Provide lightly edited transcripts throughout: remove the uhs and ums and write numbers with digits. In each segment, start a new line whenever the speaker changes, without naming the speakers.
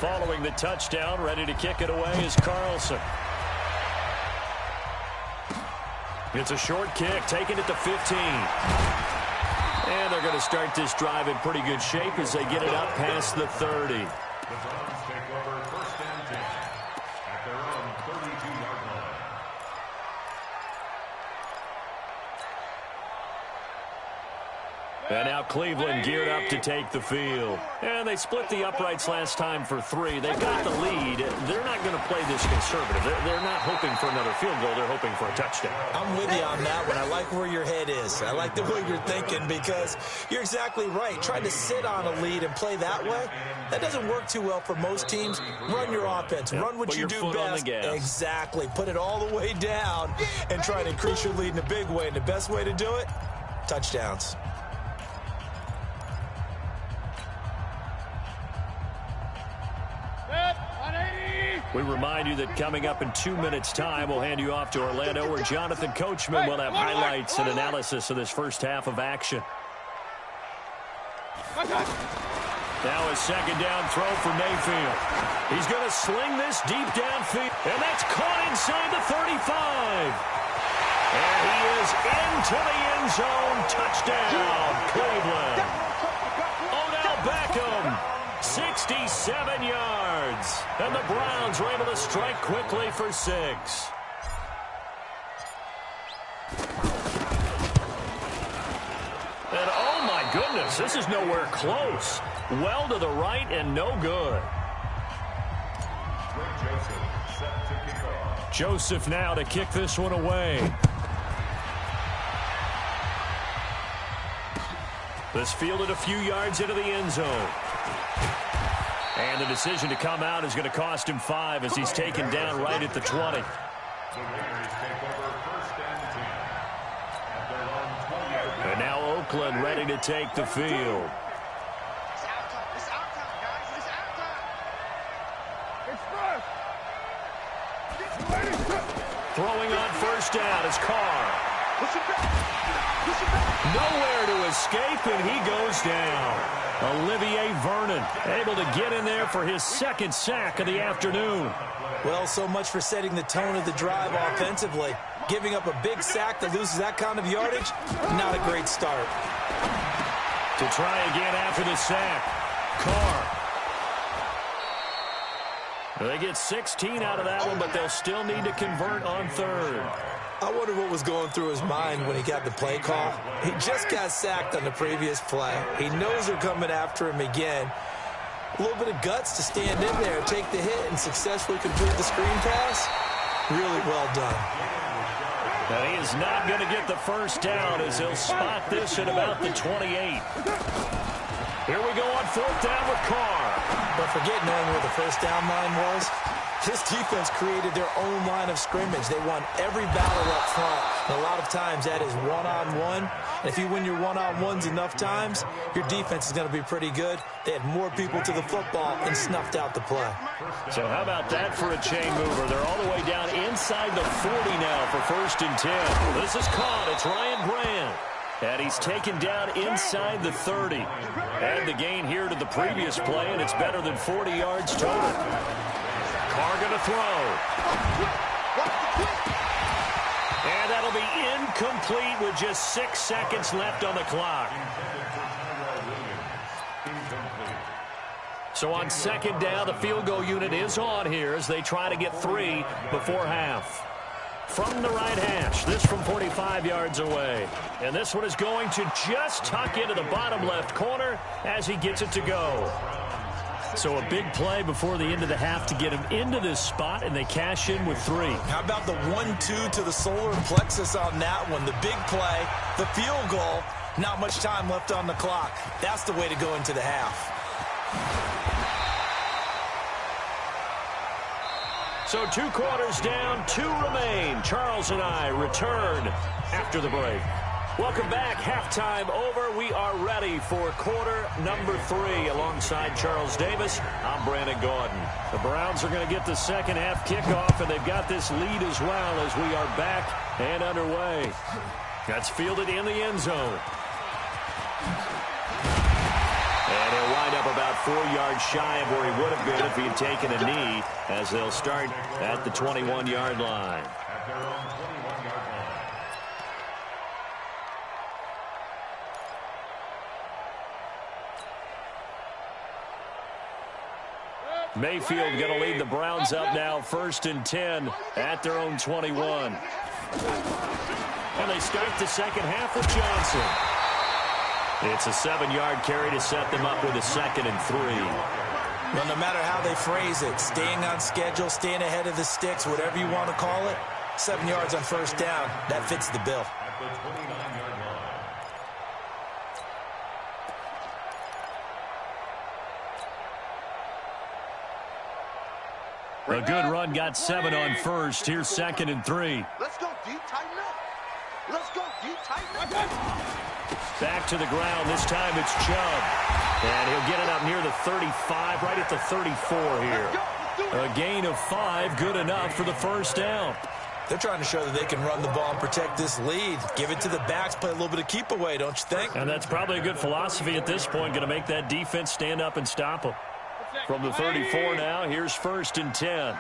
Following the touchdown, ready to kick it away is Carlson. It's a short kick, taking it to 15. And they're going to start this drive in pretty good shape as they get it up past the 30.
The Browns take over first and 10 at their own 32-yard line.
And now Cleveland geared up to take the field. And they split the uprights last time for 3. They've got the lead. They're not going to play this conservative. They're not hoping for another field goal. They're hoping for a touchdown.
I'm with you on that one. I like where your head is. I like the way you're thinking because you're exactly right. Trying to sit on a lead and play that way, that doesn't work too well for most teams. Run your offense. Run what you do best. Exactly. Put it all the way down and try to increase your lead in a big way. And the best way to do it, touchdowns.
We remind you that coming up in 2 minutes' time, we'll hand you off to Orlando, where Jonathan Coachman will have highlights and analysis of this first half of action. Now a second down throw for Mayfield. He's going to sling this deep downfield, and that's caught inside the 35. And he is into the end zone. Touchdown, Cleveland. Odell Beckham. 67 yards. And the Browns were able to strike quickly for 6. And oh my goodness, this is nowhere close. Well to the right and no good. Joseph now to kick this one away. This fielded a few yards into the end zone. And the decision to come out is going to cost him 5 as he's taken down right at the 20. And now Oakland ready to take the field. Throwing on first down is Carr. Nowhere to escape, and he goes down. Olivier Vernon able to get in there for his second sack of the afternoon.
Well, so much for setting the tone of the drive offensively. Giving up a big sack that loses that kind of yardage, not a great start.
To try again after the sack, Carr. They get 16 out of that one, but they'll still need to convert on third.
I wonder what was going through his mind when he got the play call. He just got sacked on the previous play. He knows they're coming after him again. A little bit of guts to stand in there, take the hit, and successfully complete the screen pass. Really well done.
And he is not going to get the first down as he'll spot this at about the 28. Here we go on fourth down with Carr.
But forget knowing where the first down line was. This defense created their own line of scrimmage. They won every battle up front. And a lot of times that is one-on-one. And if you win your one-on-ones enough times, your defense is going to be pretty good. They had more people to the football and snuffed out the play.
So how about that for a chain mover? They're all the way down inside the 40 now for first and 10. This is caught. It's Ryan Grant. And he's taken down inside the 30. Add the gain here to the previous play, and it's better than 40 yards total. Carr going to throw. And that'll be incomplete with just 6 seconds left on the clock. So on second down, the field goal unit is on here as they try to get 3 before half. From the right hash, this from 45 yards away. And this one is going to just tuck into the bottom left corner as he gets it to go. So a big play before the end of the half to get him into this spot, and they cash in with 3.
How about the 1-2 to the solar plexus on that one? The big play, the field goal, not much time left on the clock. That's the way to go into the half.
So 2 quarters down, 2 remain. Charles and I return after the break. Welcome back. Halftime over. We are ready for quarter number 3 alongside Charles Davis. I'm Brandon Gordon. The Browns are going to get the second half kickoff, and they've got this lead as well as we are back and underway. That's fielded in the end zone. And he'll wind up about 4 yards shy of where he would have been if he had taken a knee, as they'll start at the 21-yard line.
At their own 21-yard line.
Mayfield going to lead the Browns up now, 1st and 10 at their own 21. And they start the second half with Johnson. It's a 7-yard carry to set them up with a 2nd and 3.
Well, no matter how they phrase it, staying on schedule, staying ahead of the sticks, whatever you want to call it, 7 yards on 1st down, that fits the bill.
At the 29-yard line.
A good run, got 7 on 1st. Here's 2nd and 3.
Let's go deep, tighten up. Let's go deep, tighten up.
Back to the ground. This time it's Chubb. And he'll get it up near the 35, right at the 34 here. A gain of 5, good enough for the 1st down.
They're trying to show that they can run the ball and protect this lead. Give it to the backs, play a little bit of keep away, don't you think?
And that's probably a good philosophy at this point, going to make that defense stand up and stop them. From the 34 now, here's 1st and 10.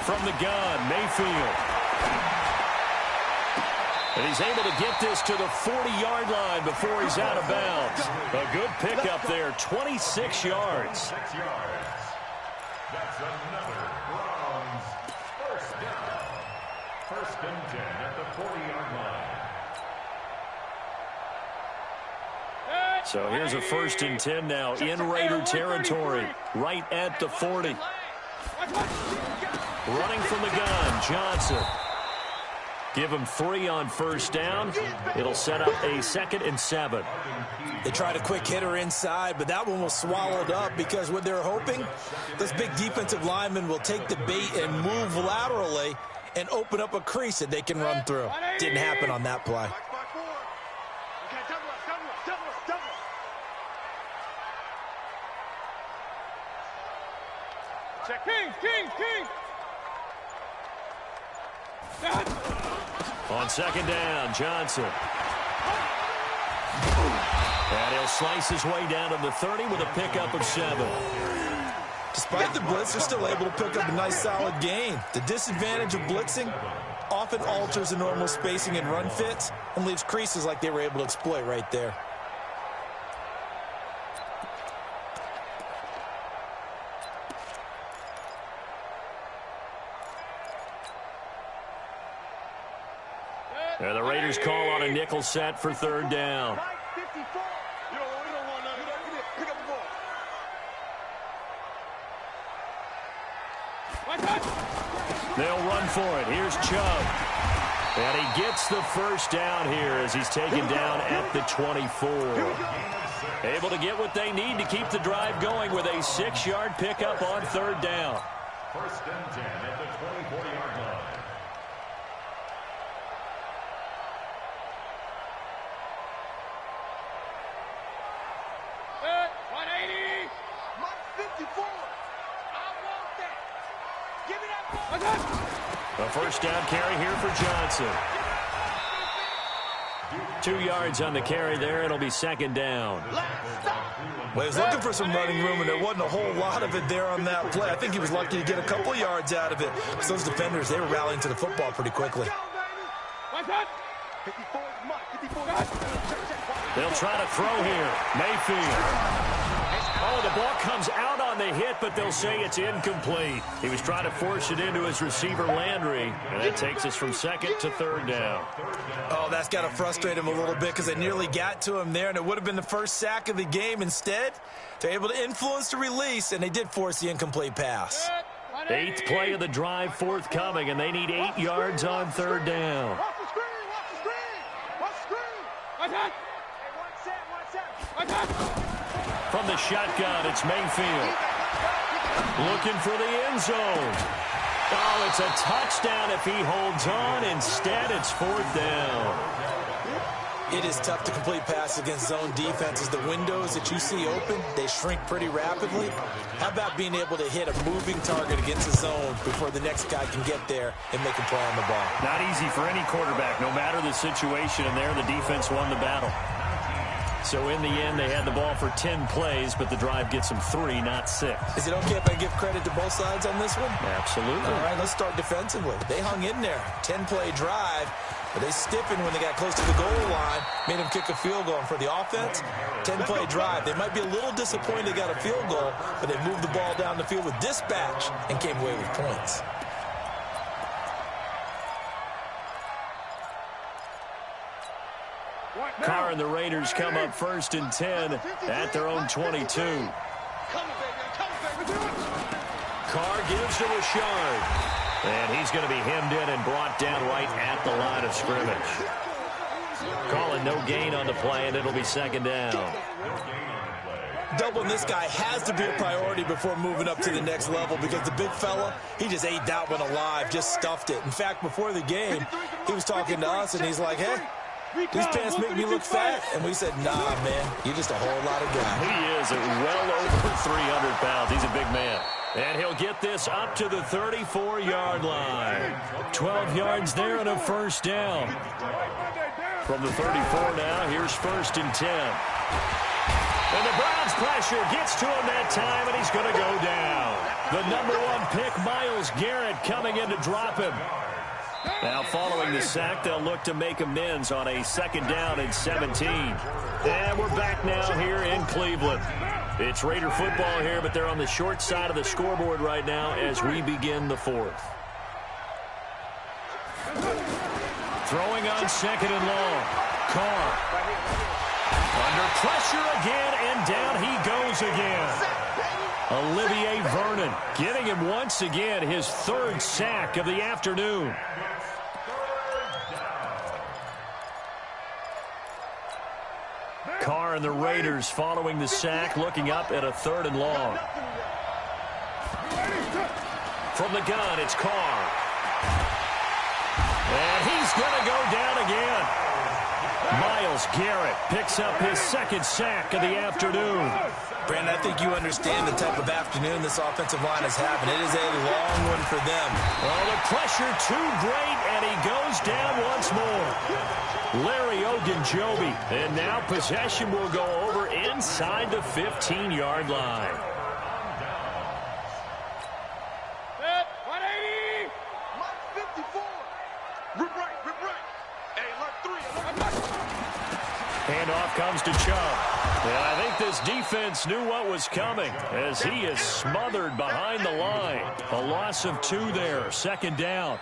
From the gun, Mayfield. And he's able to get this to the 40-yard line before he's out of bounds. A good pickup there, 26 yards.
6 yards. That's another Browns 1st down. 1st and 10 at the 40-yard line.
So here's a 1st and 10 now in Raider territory, right at the 40. Running from the gun, Johnson. Give him 3 on 1st down. It'll set up a 2nd and 7.
They tried a quick hitter inside, but that one was swallowed up because what they're hoping, this big defensive lineman will take the bait and move laterally and open up a crease that they can run through. Didn't happen on that play.
King.
On 2nd down, Johnson. And he'll slice his way down to the 30 with a pickup of 7.
Despite the blitz, they're still able to pick up a nice solid gain. The disadvantage of blitzing often alters the normal spacing and run fits and leaves creases like they were able to exploit right there.
And the Raiders call on a nickel set for 3rd down. They'll run for it. Here's Chubb. And he gets the 1st down here as he's taken down at the 24. Able to get what they need to keep the drive going with a 6-yard pickup on 3rd down.
1st and 10 at the 24-yard line.
A 1st down carry here for Johnson. 2 yards on the carry there. It'll be 2nd down.
Well, he was looking for some running room, and there wasn't a whole lot of it there on that play. I think he was lucky to get a couple of yards out of it. So those defenders, they were rallying to the football pretty quickly.
They'll try to throw here. Mayfield. Oh, the ball comes out on the hit, but they'll say it's incomplete. He was trying to force it into his receiver, Landry, and that takes us from 2nd to 3rd down.
Oh, that's got to frustrate him a little bit because they nearly got to him there, and it would have been the first sack of the game. Instead, they're able to influence the release, and they did force the incomplete pass.
8th play of the drive forthcoming, and they need 8 yards on 3rd down. From the shotgun, it's Mayfield. Looking for the end zone. Oh, it's a touchdown if he holds on. Instead, it's 4th down.
It is tough to complete passes against zone defenses. The windows that you see open, they shrink pretty rapidly. How about being able to hit a moving target against a zone before the next guy can get there and make a play on the ball?
Not easy for any quarterback, no matter the situation, and there the defense won the battle. So in the end, they had the ball for 10 plays, but the drive gets them 3, not 6.
Is it okay if I give credit to both sides on this one?
Absolutely.
All right, let's start defensively. They hung in there. 10-play drive, but they stiffened when they got close to the goal line, made them kick a field goal. And for the offense, 10-play drive. They might be a little disappointed they got a field goal, but they moved the ball down the field with dispatch and came away with points.
Carr and the Raiders come up 1st and 10 at their own 22. Carr gives to Rashard. And he's going to be hemmed in and brought down right at the line of scrimmage. Calling no gain on the play, and it'll be 2nd down.
Doubling this guy has to be a priority before moving up to the next level, because the big fella, he just ate that one alive, just stuffed it. In fact, before the game, he was talking to us, and he's like, hey, these pants make me look fat. And we said, nah, man, you're just a whole lot of guy.
He is well over 300 pounds. He's a big man. And he'll get this up to the 34-yard line. 12 yards there and a 1st down. From the 34 now, here's 1st and 10. And the Browns pressure gets to him that time, and he's going to go down. The #1 pick, Myles Garrett, coming in to drop him. Now, following the sack, they'll look to make amends on a 2nd down and 17. And we're back now here in Cleveland. It's Raider football here, but they're on the short side of the scoreboard right now as we begin the 4th. Throwing on 2nd and long. Carr. Under pressure again, and down he goes again. Olivier Vernon getting him once again his 3rd sack of the afternoon. Carr and the Raiders following the sack, looking up at a 3rd and long. From the gun, it's Carr. And he's going to go down again. Myles Garrett picks up his 2nd sack of the afternoon.
Brandon, I think you understand the type of afternoon this offensive line is having. It is a long one for them.
Well, the pressure too great, and he goes down once more. Larry Ogunjobi, and now possession will go over inside the 15-yard line.
180. 54. Rip right. Hey, look, 3.
Handoff comes to Chubb. And I think this defense knew what was coming as he is smothered behind the line. A loss of 2 there, 2nd down.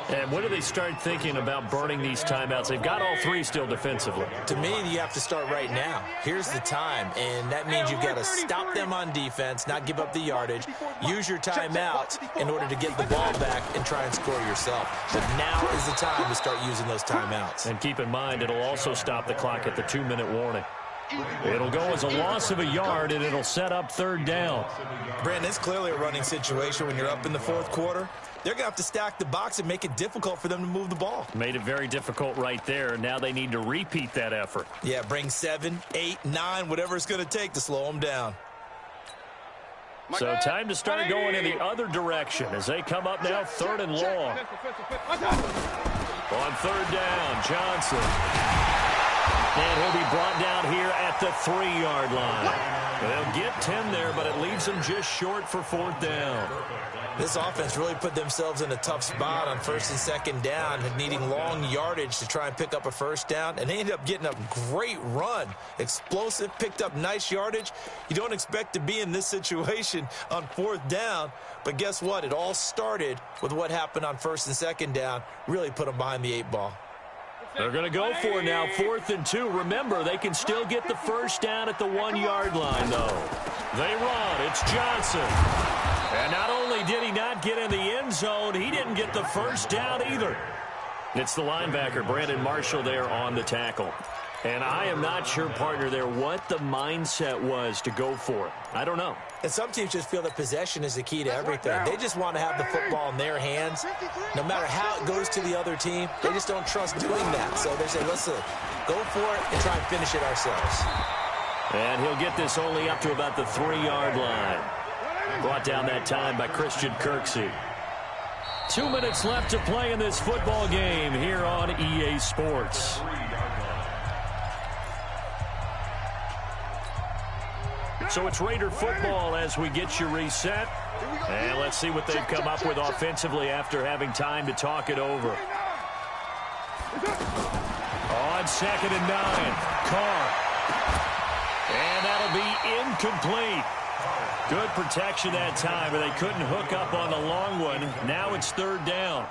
And when do they start thinking about burning these timeouts? They've got all 3 still defensively.
To me, you have to start right now. Here's the time, and that means you've got to stop them on defense, not give up the yardage, use your timeouts in order to get the ball back and try and score yourself. But now is the time to start using those timeouts.
And keep in mind, it'll also stop the clock at the 2-minute warning. It'll go as a loss of a yard, and it'll set up 3rd down.
Brandon, it's clearly a running situation when you're up in the 4th quarter. They're going to have to stack the box and make it difficult for them to move the ball.
Made it very difficult right there. Now they need to repeat that effort.
Yeah, bring 7, 8, 9, whatever it's going to take to slow them down.
So time to start going in the other direction as they come up now 3rd and long. On 3rd down, Johnson. And he'll be brought down here at the 3-yard line. They'll get 10 there, but it leaves them just short for 4th down.
This offense really put themselves in a tough spot on 1st and 2nd down, needing long yardage to try and pick up a 1st down, and they ended up getting a great run. Explosive, picked up nice yardage. You don't expect to be in this situation on 4th down, but guess what? It all started with what happened on 1st and 2nd down, really put them behind the 8 ball.
They're going to go for it now, 4th and 2. Remember, they can still get the 1st down at the 1-yard line, though. They run. It's Johnson. And not only did he not get in the end zone, he didn't get the 1st down either. It's the linebacker, Brandon Marshall, there on the tackle. And I am not sure, partner, there what the mindset was to go for it. I don't know.
And some teams just feel that possession is the key to everything. They just want to have the football in their hands. No matter how it goes to the other team, they just don't trust doing that. So they say, listen, go for it and try and finish it ourselves.
And he'll get this only up to about the 3-yard line. Brought down that time by Christian Kirksey. 2 minutes left to play in this football game here on EA Sports. So it's Raider football as we get you reset. And let's see what they've come up with offensively after having time to talk it over. On 2nd and 9, Carr. And that'll be incomplete. Good protection that time, but they couldn't hook up on the long one. Now it's 3rd down.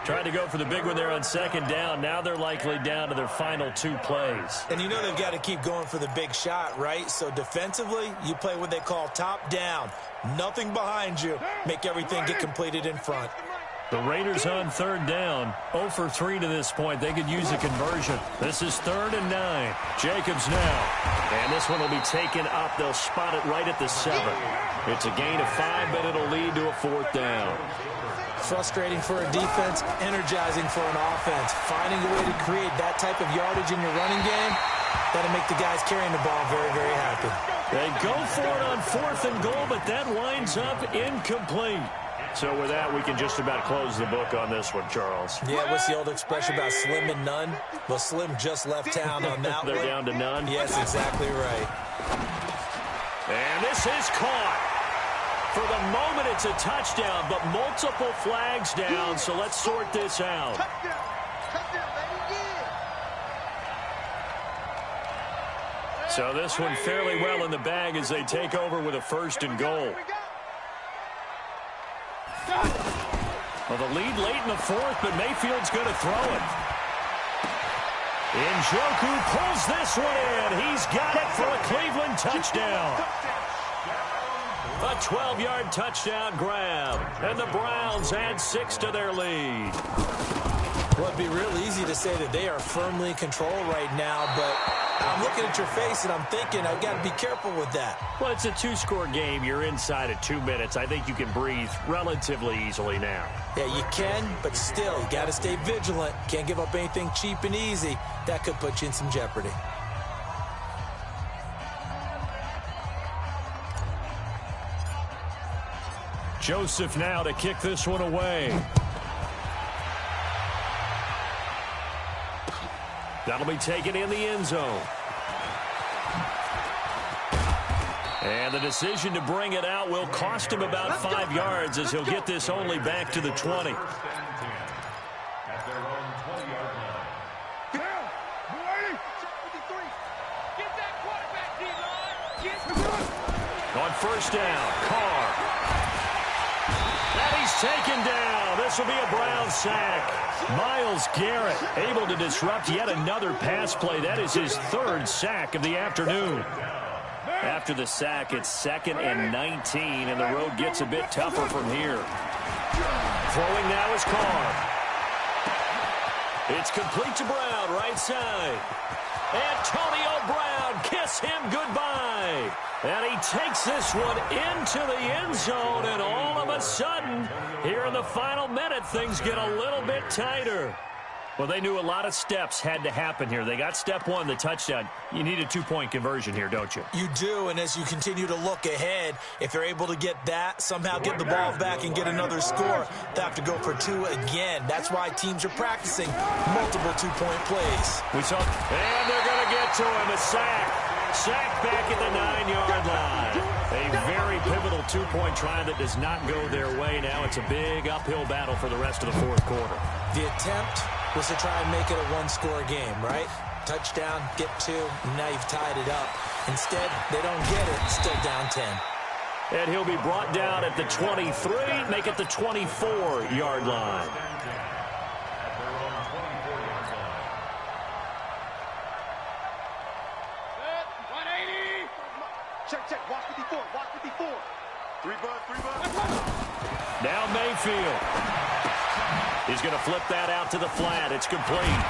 Tried to go for the big one there on 2nd down. Now they're likely down to their final 2 plays.
And you know they've got to keep going for the big shot, right? So defensively, you play what they call top down. Nothing behind you. Make everything get completed in front.
The Raiders on 3rd down. 0 for 3 to this point. They could use a conversion. This is 3rd and 9. Jacobs now. And this one will be taken up. They'll spot it right at the 7. It's a gain of 5, but it'll lead to a 4th down.
Frustrating for a defense, energizing for an offense. Finding a way to create that type of yardage in your running game, that'll make the guys carrying the ball very, very happy.
They go for it on 4th and goal, but that winds up incomplete. So with that, we can just about close the book on this one, Charles.
Yeah, what's the old expression about slim and none? Well, Slim just left town on that one.
They're down to none?
Yes, exactly right.
And this is caught. For the moment, it's a touchdown, but multiple flags down, so let's sort this out. So this one fairly well in the bag as they take over with a 1st and goal. Well, the lead late in the 4th, but Mayfield's going to throw it. Njoku pulls this one in. He's got it for a Cleveland touchdown. A 12-yard touchdown grab. And the Browns add 6 to their lead.
Well, it'd be real easy to say that they are firmly in control right now, but I'm looking at your face and I'm thinking I've got to be careful with that.
Well, it's a 2-score game. You're inside at 2 minutes. I think you can breathe relatively easily now.
Yeah, you can, but still, you got to stay vigilant. Can't give up anything cheap and easy. That could put you in some jeopardy.
Joseph now to kick this one away. That'll be taken in the end zone. And the decision to bring it out will cost him about 5 yards as he'll get this only back to the 20. On 1st down, Carr. And he's taken down. This will be a Brown sack. Myles Garrett able to disrupt yet another pass play. That is his 3rd sack of the afternoon. After the sack, it's 2nd and 19, and the road gets a bit tougher from here. Throwing now is Carr. It's complete to Brown, right side. Antonio Brown, kiss him goodbye. And he takes this one into the end zone, and all of a sudden, here in the final minute, things get a little bit tighter. Well, they knew a lot of steps had to happen here. They got step 1, the touchdown. You need a 2-point conversion here, don't you?
You do, and as you continue to look ahead, if they're able to get that, somehow get the ball back and get another score, they have to go for 2 again. That's why teams are practicing multiple 2-point plays.
We saw, and they're going to get to him, a sack. Sack back at the 9-yard line. A very pivotal 2-point try that does not go their way. Now it's a big uphill battle for the rest of the 4th quarter.
The attempt was to try and make it a 1-score game, right? Touchdown, get 2, now you've tied it up. Instead, they don't get it, still down 10.
And he'll be brought down at the 23, make it the 24-yard line.
Check, watch 54, watch 54. 3 bud.
Now Mayfield. He's going to flip that out to the flat. It's complete.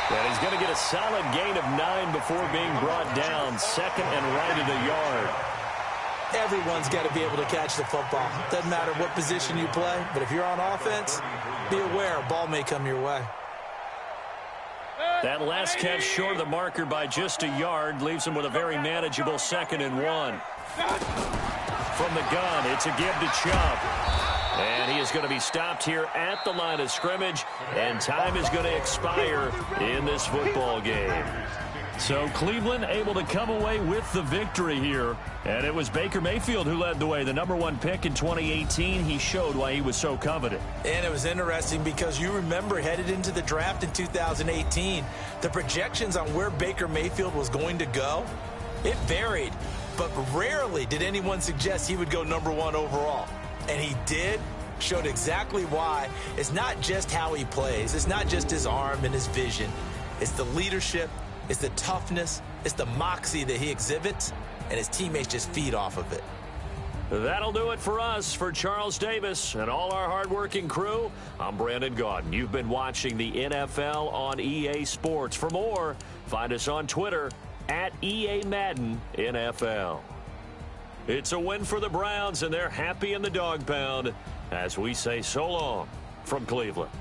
And he's going to get a solid gain of 9 before being brought down. Second and right of the yard.
Everyone's got to be able to catch the football. Doesn't matter what position you play, but if you're on offense, be aware a ball may come your way.
That last catch short of the marker by just a yard leaves him with a very manageable 2nd and 1. From the gun, it's a give to Chubb. And he is going to be stopped here at the line of scrimmage, and time is going to expire in this football game. So Cleveland able to come away with the victory here. And it was Baker Mayfield who led the way. The #1 pick in 2018, he showed why he was so coveted.
And it was interesting because you remember headed into the draft in 2018, the projections on where Baker Mayfield was going to go, it varied. But rarely did anyone suggest he would go #1 overall. And he did, showed exactly why. It's not just how he plays. It's not just his arm and his vision. It's the leadership. It's the toughness, it's the moxie that he exhibits, and his teammates just feed off of it.
That'll do it for us. For Charles Davis and all our hardworking crew, I'm Brandon Gaudin. You've been watching the NFL on EA Sports. For more, find us on Twitter at EA Madden NFL. It's a win for the Browns, and they're happy in the dog pound as we say so long from Cleveland.